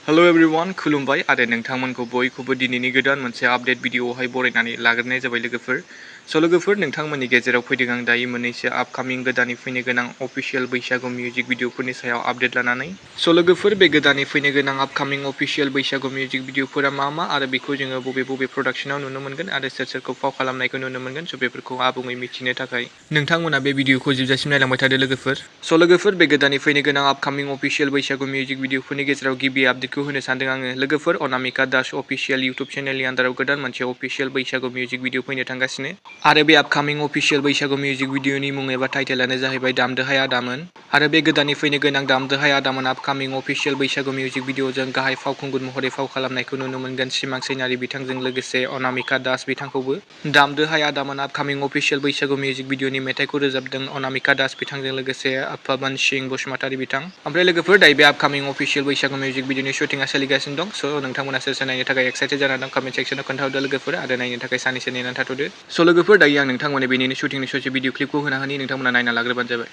Hello everyone खुलुमबाय आरो नोंथांमोनखौ बयखौबो दिनैनि गोदान मोनसे आपडेट भिडिअआवहाय बरायनानै लाग्रोनाय जाबाय लोगोफोर। लोगोफोर नोंथांमोननि गेजेराव फैदों आं दायो मोननैसो आपकामिं गोदानै फैनो गोनां अफिशियेल बैसागु मिउजिक भिडिअफोरनि सायाव आपडेट लानानै। लोगोफोर बे गोदानै फैनो गोनां आपकामिं अफिशियेल बैसागु मिउजिक भिडिअफोरा मा आरो बेखौ जोङो बबे प्रडाक्शनाव नुनो मोनगोन आरो सोर सोरखौ फाव खालामनायखौ नुनो मोनगोन बेफोरखौ आबुङै मिथिनो थाखाय नोंथांमोना बे भिडिअखौ जोबजासिम नायलांबाय थादो लोगोफोर। लोगोफोर बे गोदानै फैनो गोनां आपकामिं अफिशियेल बैसागु मिउजिक भिडिअफोरनि गेजेराव गिबि आपडेटखौ होनो सानदों आङो लोगोफोर। अनामिका दास अफिशियेल इउटुब चेनेलनि आन्दाराव गोदान मोनसे अफिशियेल बैसागु मिउजिक भिडिअ फैनो थांगासिनो आरो बे आपकामिं अफिशियेल बैसागु मिउजिक भिडिअनि मुं एबा टाइटेलानो जाहैबाय दामदोहाय आदामोन आरो बे गोदानै फैनो गोनां दामदोहाय आदामोन आपकामिं अफिशियेल बैसागु मिउजिक भिडिअजों गाहाय फावखुंगुर महरै फाव खालामनायखौ नुनो मोनगोन शिमां चैनारी बिथांजों लोगोसे अनामिका दास बिथांखौबो। दामदोहाय आदामोन आपकामिं अफिशियेल बैसागु मिउजिक भिडिअनि मेथाइखौ रोजाबदों अनामिका दास बिथांजों लोगोसे पवन सिंह बसुमतारी बिथां। ओमफ्राय लोगोफोर दायो बे आपकामिं अफिशियेल बैसागु मिउजिक भिडिअनि शुटिंआ सोलिगासिनो दं। नोंथांमोना सोर सोर नायनो थाखाय एक्साइटेड जाना दं कमेन्ट सेक्सनाव खोन्थाहरदो लोगोफोर आरो नायनो थाखाय सानैसो नेनानै थाथ'दो। लोगोफोर दायो आं नोंथांमोननो बेनिनो शुटिंनि ससे भिडिअ क्लिपखौ होना होनि नोंथांमोना नायना लाग्रोबानो जाबाय।